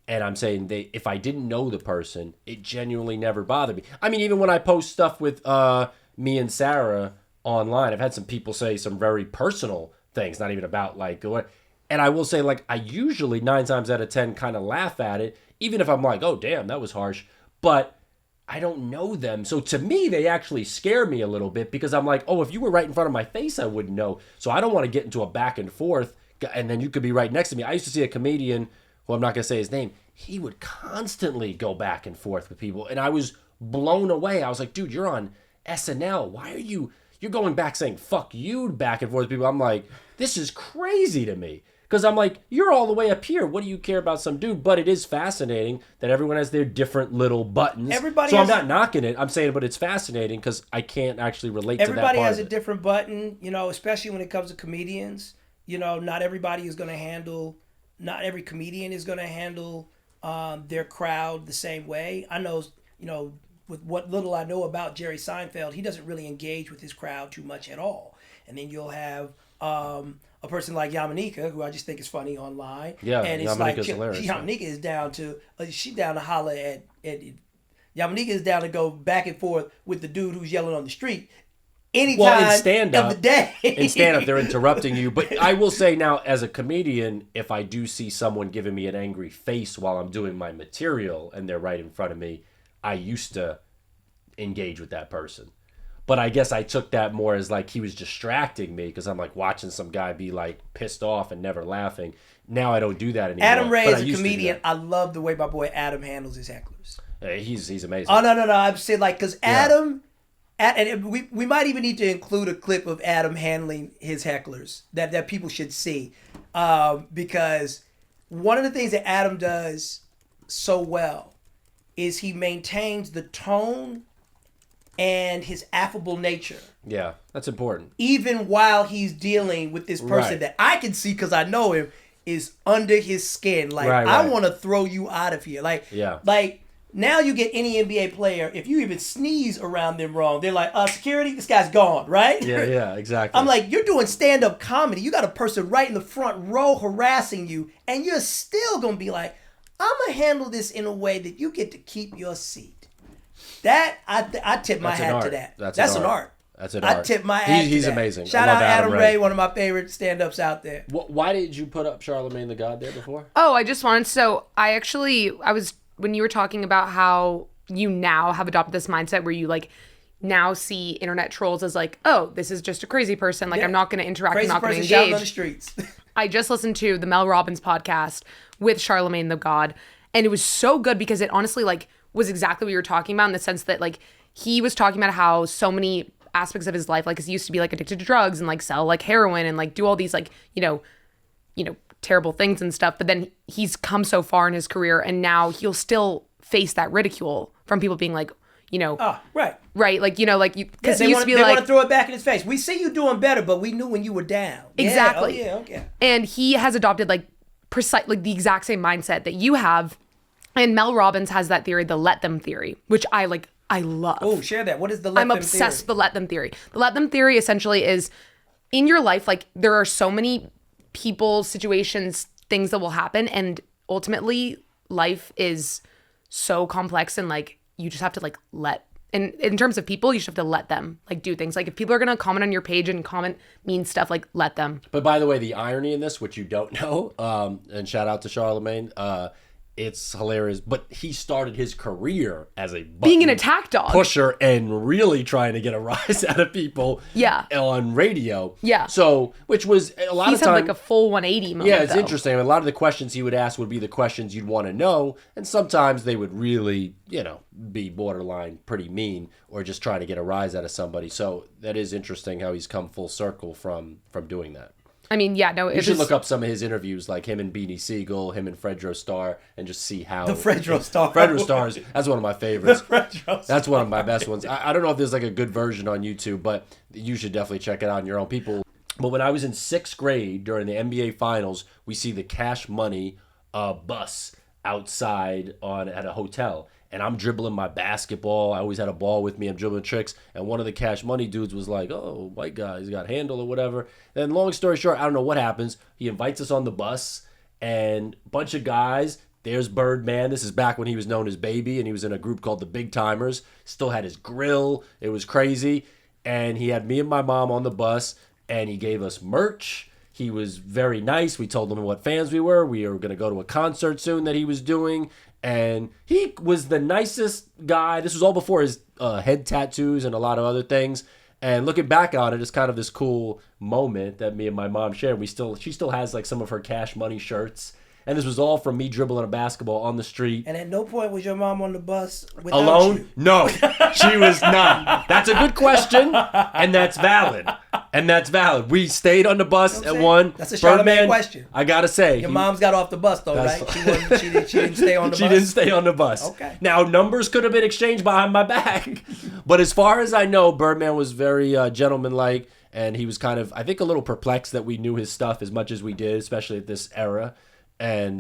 and I'm saying if I didn't know the person, it genuinely never bothered me. I mean, even when I post stuff with me and Sarah online, I've had some people say some very personal things, not even about like what. And I will say, like, I usually 9 times out of 10 kind of laugh at it, even if I'm like, oh, damn, that was harsh. But I don't know them. So to me, they actually scare me a little bit because I'm like, oh, if you were right in front of my face, I wouldn't know. So I don't want to get into a back and forth, and then you could be right next to me. I used to see a comedian, who I'm not going to say his name, he would constantly go back and forth with people. And I was blown away. I was like, dude, you're on SNL. Why are you you're going back saying fuck you back and forth with people. I'm like, this is crazy to me. Because I'm like, you're all the way up here. What do you care about some dude? But it is fascinating that everyone has their different little buttons. I'm not knocking it. I'm saying, but it's fascinating because I can't actually relate to that part. Everybody has a different button, especially when it comes to comedians. Not everybody is going to handle, not every comedian is going to handle their crowd the same way. I know, with what little I know about Jerry Seinfeld, he doesn't really engage with his crowd too much at all. And then you'll have a person like Yamanika, who I just think is funny online. Yeah, and it's Yamanika's hilarious. Yamanika is down to holler at Yamanika is down to go back and forth with the dude who's yelling on the street anytime in stand-up, of the day. In stand-up, they're interrupting you. But I will say now, as a comedian, if I do see someone giving me an angry face while I'm doing my material and they're right in front of me, I used to engage with that person. But I guess I took that more as like he was distracting me because I'm like watching some guy be like pissed off and never laughing. Now I don't do that anymore. Adam Ray is a comedian. I love the way my boy Adam handles his hecklers. He's amazing. Oh, no. I'm saying because Adam, and we might even need to include a clip of Adam handling his hecklers that people should see. Because one of the things that Adam does so well is he maintains the tone and his affable nature. Yeah, that's important. Even while he's dealing with this person that I can see because I know him is under his skin. Like, I want to throw you out of here. Like, now you get any NBA player, if you even sneeze around them wrong, they're like, security, this guy's gone, right? Yeah, exactly. I'm like, you're doing stand-up comedy. You got a person right in the front row harassing you, and you're still going to be like, I'm going to handle this in a way that you get to keep your seat. That I tip my hat to that. That's an art. That's an art. I tip my hat. He's to that. amazing. Shout out Adam Ray, one of my favorite stand-ups out there. Why did you put up Charlamagne the God there before? Oh, I just wanted. So I was when you were talking about how you now have adopted this mindset where you like now see internet trolls as like, oh, this is just a crazy person. Like I'm not going to interact. I'm not going to engage. Shouting on the streets. I just listened to the Mel Robbins podcast with Charlamagne the God, and it was so good because it honestly like was exactly what you were talking about in the sense that like he was talking about how so many aspects of his life, like he used to be like addicted to drugs and like sell like heroin and like do all these like, terrible things and stuff. But then he's come so far in his career and now he'll still face that ridicule from people being like, right. Like, because he used to be they like, want to throw it back in his face. We see you doing better, but we knew when you were down. Exactly. Yeah, okay. And he has adopted like the exact same mindset that you have. And Mel Robbins has that theory, the let them theory, which I love. Oh, share that. What is the let them theory? I'm obsessed with the let them theory. The let them theory essentially is in your life, like there are so many people, situations, things that will happen. And ultimately life is so complex and like, you just have to like in terms of people, you just have to let them like do things. Like if people are going to comment on your page and comment mean stuff, like let them. But by the way, the irony in this, which you don't know, and shout out to Charlamagne, it's hilarious, but he started his career as being an attack dog pusher and really trying to get a rise out of people on radio. Yeah. So, which was a lot of times. He's had like a full 180 moment. Yeah, it's interesting. A lot of the questions he would ask would be the questions you'd want to know. And sometimes they would really, be borderline pretty mean or just try to get a rise out of somebody. So that is interesting how he's come full circle from doing that. I mean, yeah, no. You should look up some of his interviews, like him and Beanie Siegel, him and Fredro Starr, and just see how... The Fredro Starr. Fredro Starr, that's one of my favorites. That's one of my best ones. I don't know if there's like a good version on YouTube, but you should definitely check it out on your own. People. But when I was in 6th grade, during the NBA Finals, we see the Cash Money bus outside at a hotel. And I'm dribbling my basketball. I always had a ball with me. I'm dribbling tricks. And one of the Cash Money dudes was like, oh, white guy, he's got handle or whatever. And long story short, I don't know what happens. He invites us on the bus. And a bunch of guys. There's Birdman. This is back when he was known as Baby. And he was in a group called the Big Timers. Still had his grill. It was crazy. And he had me and my mom on the bus. And he gave us merch. He was very nice. We told him what fans we were. We were going to go to a concert soon that he was doing. And he was the nicest guy. This was all before his head tattoos and a lot of other things. And looking back on it, it's kind of this cool moment that me and my mom shared. She still has like some of her Cash Money shirts. And this was all from me dribbling a basketball on the street. And at no point was your mom on the bus without Alone? you. No, she was not. That's a good question, and that's valid. We stayed on the bus at one. That's a Charlamagne question. I gotta say, Your mom's got off the bus though, right? She didn't stay on the she bus. didn't stay on the bus. Okay. Now numbers could have been exchanged behind my back, but as far as I know, Birdman was very gentlemanlike, and he was kind of, I think, a little perplexed that we knew his stuff as much as we did, especially at this era. And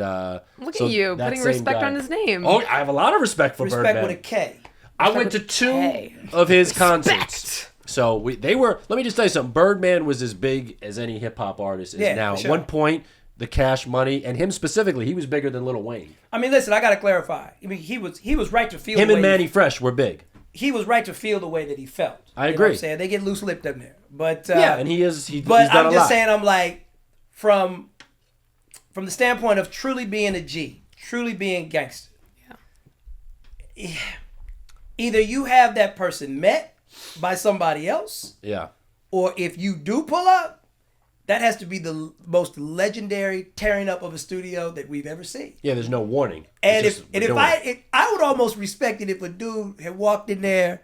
Look at you putting respect on his name. Oh, I have a lot of respect for Birdman. Respect with a K. I went to 2 of his concerts. So they were. Let me just tell you something. Birdman was as big as any hip hop artist is now. For At sure. one point, the Cash Money and him specifically, he was bigger than Lil Wayne. I mean, listen, I gotta clarify. I mean, he was right to feel. Him the and way Manny Fresh were big. He was right to feel the way that he felt. I You know agree. what I'm saying? They get loose lipped in there, but Yeah, and he's But done I'm a just lot. saying, I'm like, from the standpoint of truly being a G, truly being gangster. Yeah. Either you have that person met by somebody else, Yeah. or if you do pull up, that has to be the most legendary tearing up of a studio that we've ever seen. Yeah, there's no warning. And It's just, we're if doing it. I would almost respect it if a dude had walked in there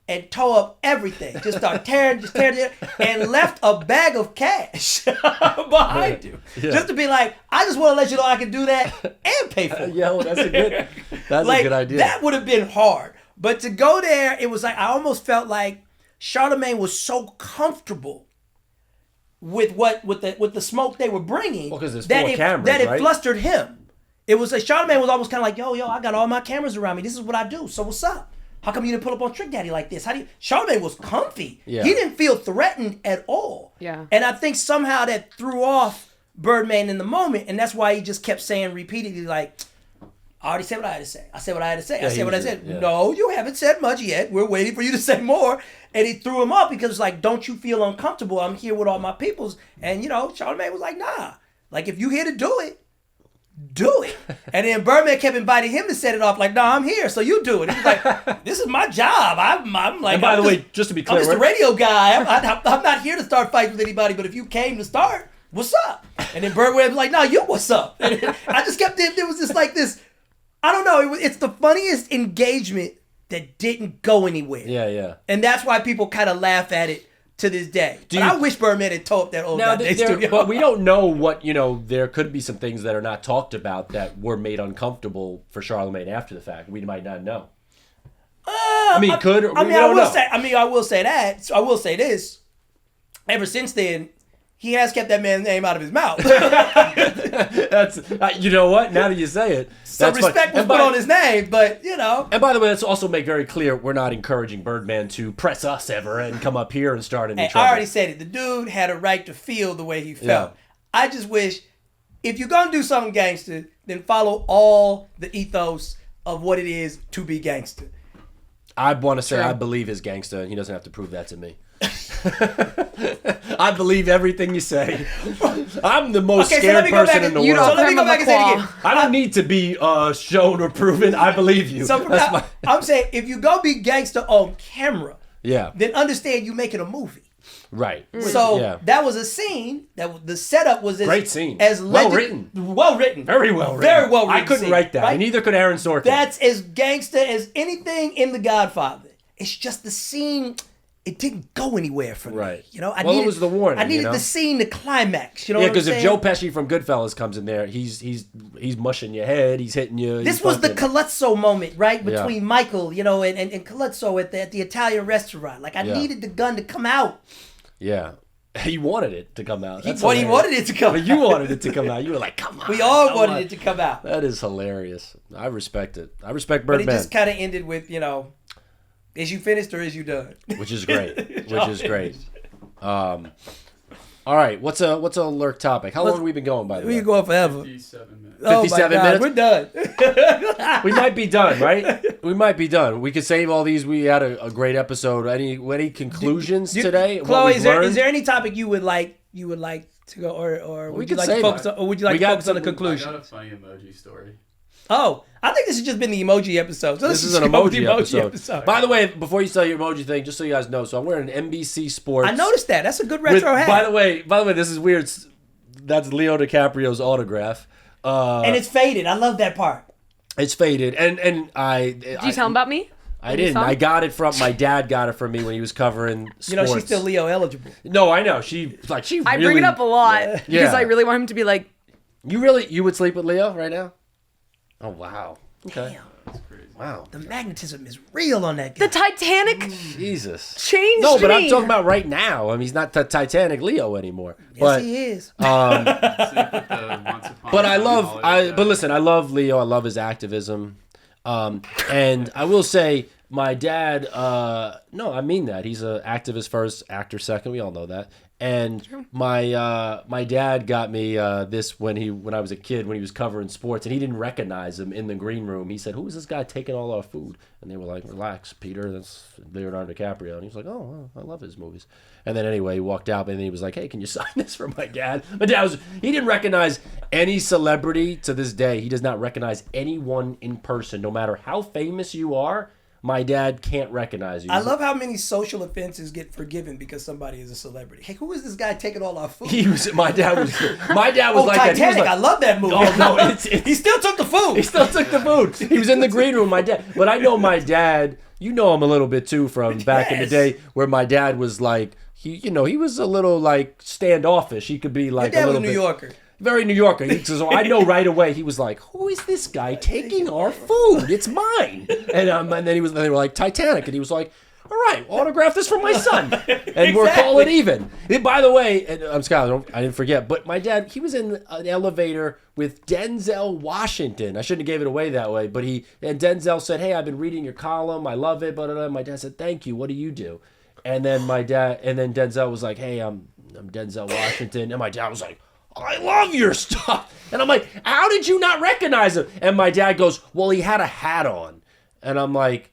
and tore up everything, just start tearing it, and left a bag of cash behind you, just to be like, I just want to let you know I can do that and pay for it. Yo, that's a good idea. That would have been hard, but to go there, it was like I almost felt like Charlamagne was so comfortable with the smoke they were bringing, Well, 'cause there's that 4 cameras, that it right? flustered him. It was like Charlamagne was almost kind of like, yo, I got all my cameras around me. This is what I do. So what's up? How come you didn't pull up on Trick Daddy like this? Charlamagne was comfy. Yeah. He didn't feel threatened at all. Yeah. And I think somehow that threw off Birdman in the moment, and that's why he just kept saying repeatedly, like, I already said what I had to say. I said what I had to say. I said what I said. Yeah. No, you haven't said much yet. We're waiting for you to say more. And he threw him off because it's like, don't you feel uncomfortable? I'm here with all my peoples. And, Charlamagne was like, nah. Like, if you here to do it, do it. And then Birdman kept inviting him to set it off like, no, I'm here, so you do it. He was like, this is my job. I'm like, And by the way, just to be clear, I'm just a radio guy. I'm not here to start fights with anybody, but if you came to start, what's up? And then Birdman was like, no, you what's up? And I just kept it. There was just like this, I don't know. It's the funniest engagement that didn't go anywhere. Yeah. And that's why people kind of laugh at it to this day. I wish Birdman had tore up that old Now, goddamn studio. but we don't know what, there could be some things that are not talked about that were made uncomfortable for Charlamagne after the fact. We might not know. I mean, we don't know. I will say that. So I will say this. Ever since then, he has kept that man's name out of his mouth. That's you know what? Now that you say it, Some that's respect fine. was put on his name, but And by the way, let's also make very clear we're not encouraging Birdman to press us ever and come up here and start any Hey, trouble. I already said it. The dude had a right to feel the way he felt. Yeah. I just wish, if you're gonna do something gangster, then follow all the ethos of what it is to be gangster. I want to say True. I believe his gangster, and he doesn't have to prove that to me. I believe everything you say. I'm the most Okay, so let scared me go back person in and- the You world. don't let me go Grandma back and say it LaCroix. again. I don't need to be shown or proven. I believe you. So That's my, I'm saying, if you go be gangster on camera, yeah, then understand you making a movie. right. So yeah. that was a scene. The setup was as Great scene. as Well written. well written, Very well written. very well written. I couldn't scene, write that. right? And neither could Aaron Sorkin. That's as gangster as anything in The Godfather. It's just the scene. It didn't go anywhere for me. Right. I Well, it needed, was the warning, I needed you know? the scene to climax. You know yeah, what I'm because saying? if Joe Pesci from Goodfellas comes in there, he's mushing your head, he's hitting you. This he's was the fucking- Caluzzo moment, right? Yeah. Between Michael, and Caluzzo at the Italian restaurant. Like, I Yeah. needed the gun to come out. Yeah. He wanted it to come out. He That's wanted hilarious. it to come But out. you wanted it to come out. You were like, come on. We all come wanted on. it to come out. That is hilarious. I respect it. I respect But it Birdman. just kind of ended with, is you finished or is you done? Which is great. Which is great. All right. What's a lurk topic? How long have we been going, by the We way? can go on forever. 57 minutes. Oh my 57 God, minutes? we're done. We might be done, right? We might be done. We could save all these. We had a great episode. Any conclusions today? What Chloe, we've is there learned? any topic you would like to go, or We would you could like to save focus it. on, or would you like We to got focus on the some- I conclusion? got a funny emoji story. Oh, I think this has just been the emoji episode. So This is let's an just go with emoji the episode. By the way, before you start your emoji thing, just so you guys know, so I'm wearing an NBC Sports. I noticed that. That's a good with- retro hat. By the way, this is weird. That's Leo DiCaprio's autograph. And it's faded. I love that part. It's faded, and Did you tell him about me? I didn't. I got it from my dad. Got it from me when he was covering sports. You know, she's still Leo eligible. No, I know. She I bring it up a lot because I really want him to be like. You would sleep with Leo right now? Oh wow. Okay. Damn. That's crazy. Wow. The magnetism is real on that guy. The Titanic Jesus. changed No, but me. I'm talking about right now. I mean, he's not the Titanic Leo anymore. Yes, But he is. Sleep with the Once Upon but a I Time love holiday but guy. listen, I love Leo. I love his activism. And I will say my dad no, I mean that. He's an activist first, actor second. We all know that. And my dad got me this when I was a kid, when he was covering sports, and he didn't recognize him in the green room. He said, "Who is this guy taking all our food?" And they were like, "Relax, Peter. That's Leonardo DiCaprio." And he was like, "Oh, I love his movies." And then anyway, he walked out, and then he was like, "Hey, can you sign this for my dad?" My dad he didn't recognize any celebrity to this day. He does not recognize anyone in person, no matter how famous you are. My dad can't recognize you. I love how many social offenses get forgiven because somebody is a celebrity. Hey, who is this guy taking all our food? My dad was like Titanic! that. He was like, I love that movie. oh no, He still took the food. he still took the food. He was in the green room. My dad, but I know my dad. You know him a little bit too from back in the Yes. day, where my dad was like, he was a little like standoffish. He could be like Your dad a was little a New bit. Yorker. Very New Yorker. So I know right away. He was like, "Who is this guy taking our food? It's mine." And then they were like Titanic, and he was like, "All right, autograph this for my son," and we're calling even. And by the way, and I'm Skyler. I didn't forget, but my dad, he was in an elevator with Denzel Washington. I shouldn't have gave it away that way, but and Denzel said, "Hey, I've been reading your column. I love it." But my dad said, "Thank you. What do you do?" And then Denzel was like, "Hey, I'm Denzel Washington," and my dad was like, "I love your stuff." And I'm like, "How did you not recognize him?" And my dad goes, "Well, he had a hat on." And I'm like,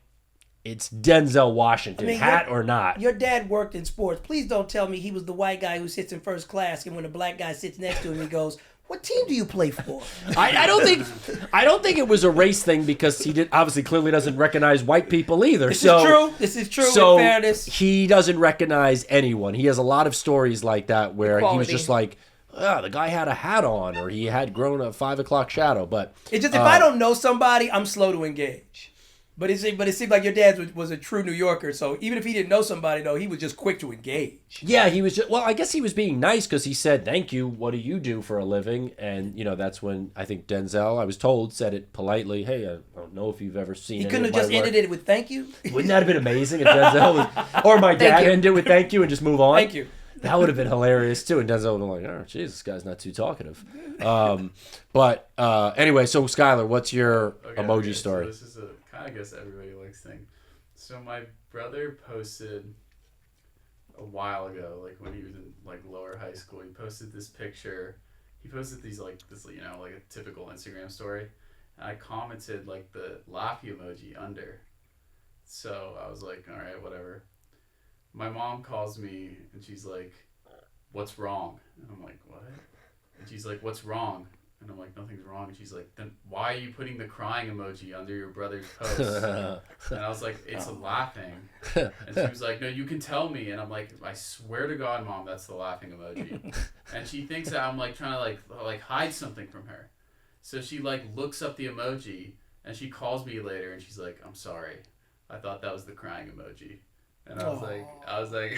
"It's Denzel Washington, hat or not." Your dad worked in sports. Please don't tell me he was the white guy who sits in first class, and when a black guy sits next to him, he goes, "What team do you play for?" I don't think it was a race thing, because he clearly doesn't recognize white people either. This is true. So in fairness, he doesn't recognize anyone. He has a lot of stories like that where he was Equality. just like, the guy had a hat on, or he had grown a 5 o'clock shadow. But it's just if I don't know somebody, I'm slow to engage. But it seemed like your dad was a true New Yorker, so even if he didn't know somebody, though, he was just quick to engage. yeah, he was well, I guess he was being nice, because he said, "Thank you. What do you do for a living?" And that's when I think Denzel, I was told, said it politely. "Hey, I don't know if you've ever seen." He any couldn't of have just my work." ended it with "thank you." Wouldn't that have been amazing if Denzel was, or my dad you. ended it with "thank you" and just move on? Thank you. That would have been hilarious too. And Denzel would have been like, "Oh, geez, this guy's not too talkative." But anyway, so Skylar, what's your emoji story? So this is a kind of guess everybody likes thing. So my brother posted a while ago, like when he was in like lower high school, he posted this picture. He posted these like a typical Instagram story. And I commented like the laughy emoji under. So I was like, all right, whatever. My mom calls me and she's like, "What's wrong?" And I'm like, "What?" And she's like, "What's wrong?" And I'm like, "Nothing's wrong." And she's like, "Then why are you putting the crying emoji under your brother's post?" And I was like, "It's laughing." And she was like, "No, you can tell me." And I'm like, "I swear to God, Mom, that's the laughing emoji." And she thinks that I'm like trying to like hide something from her. So she like looks up the emoji and she calls me later and she's like, "I'm sorry. I thought that was the crying emoji." And I was like,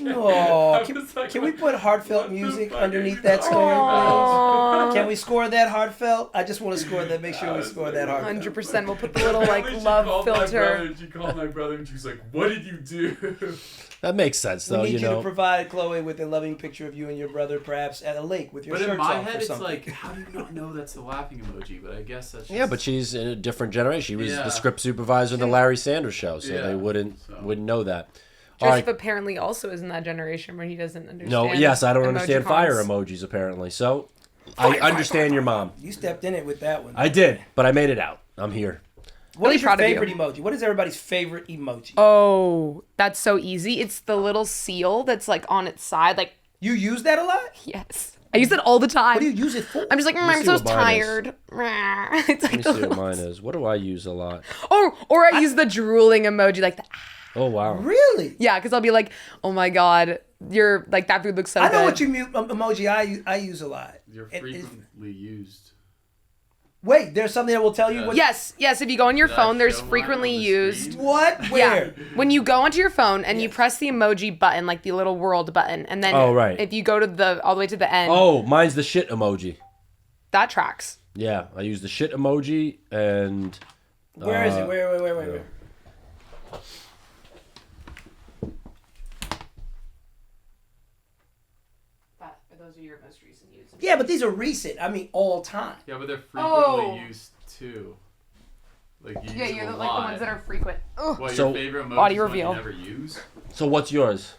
No, like, can we put heartfelt what the music fuck are underneath you that talking story, about? please? Can we score that heartfelt? I just want to score that. Make sure we score that heartfelt. 100%. We'll put the little like She love called my filter. brother, she called my brother and she was like, "What did you do?" That makes sense, We though. need you to know, provide Chloe with a loving picture of you and your brother, perhaps at a lake with your But in shirts my off head, or it's something. like, how do you not know that's the laughing emoji? But I guess that's just... yeah, but she's in a different generation. She was Yeah. the script supervisor in the Larry Sanders Show, so Yeah, they wouldn't so. know that. All Joseph right. apparently also is in that generation where he doesn't understand. No, yes, I don't emoji understand cons. fire emojis apparently. So I understand your mom. You stepped in it with that one. I did, but I made it out. I'm here. What Really is your proud of you. favorite emoji? What is everybody's favorite emoji? Oh, that's so easy. It's the little seal that's like on its side. Like, You use that a lot? yes. I use it all the time. What do you use it for? I'm just like, me I'm see so what mine is. tired. It's like Let me the see what little... mine is. What do I use a lot? Or I use the drooling emoji, like the... Oh, wow. Really? Yeah, because I'll be like, oh my God, you're like, that food looks so I know good. what you emoji I use a lot. You're It- frequently used. Wait, there's something that will tell you what. Yes. If you go on your Did I phone, there's show mine frequently on the used. screen? What? Where? Yeah. When you go onto your phone and you press the emoji button, like the little world button, and then right. if you go to all the way to the end, Oh, mine's the shit emoji. that tracks. Yeah, I use the shit emoji and. Where is it? Where? Those are your most recent uses. Yeah, but these are recent. I mean, all time. Yeah, but they're frequently Oh. used too. Like you Yeah, use you're them a like the lot. ones that are frequent. Ugh. What, So- your favorite emoji Body is one reveal. you never use? So what's yours?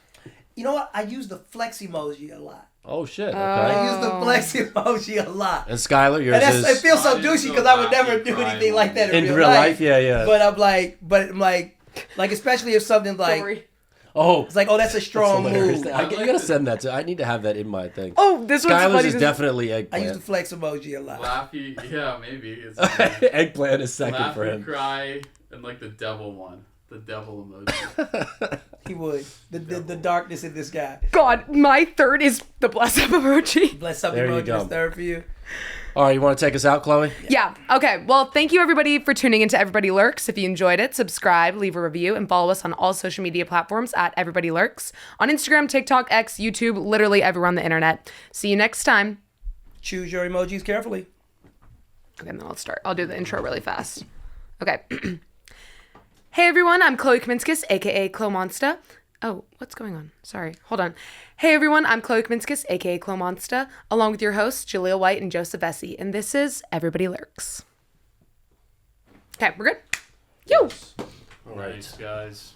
You know what? I use the flex emoji a lot. Oh shit. Okay. I use the flex emoji a lot. And Skylar, yours And it is feels so Mine is douchey the because I would never laughing do cry anything like that in in real life. Yeah. But I'm like, especially if something's Don't like, worry. Oh, it's like, oh, that's a strong hilarious. move. You gotta send that to. I need to have that in my thing. Oh, this one's Skylar's funny. is definitely I eggplant. use the flex emoji a lot. Laughy, yeah, maybe. It's Eggplant is second for laughy him. cry and like the devil one. The devil emoji. He would. The darkness in this guy. God, my third is the bless up emoji. Bless up There you emoji go. is third for you. All right, you want to take us out, Chloe? Yeah. Okay. Well, thank you everybody for tuning into Everybody Lurks. If you enjoyed it, subscribe, leave a review, and follow us on all social media platforms at Everybody Lurks. On Instagram, TikTok, X, YouTube, literally everywhere on the internet. See you next time. Choose your emojis carefully. Okay, then let's start. I'll do the intro really fast. Okay. Hey everyone, I'm Chloe Kaminskis, aka Chlomonsta. Oh, what's going on? Sorry, hold on. Hey everyone, I'm Chloe Kaminskis, aka Chlomonsta, along with your hosts, Jaleel White and Joseph Vecsey, and this is Everybody Lurks. Okay, we're good? Yo! All right. Thanks, guys.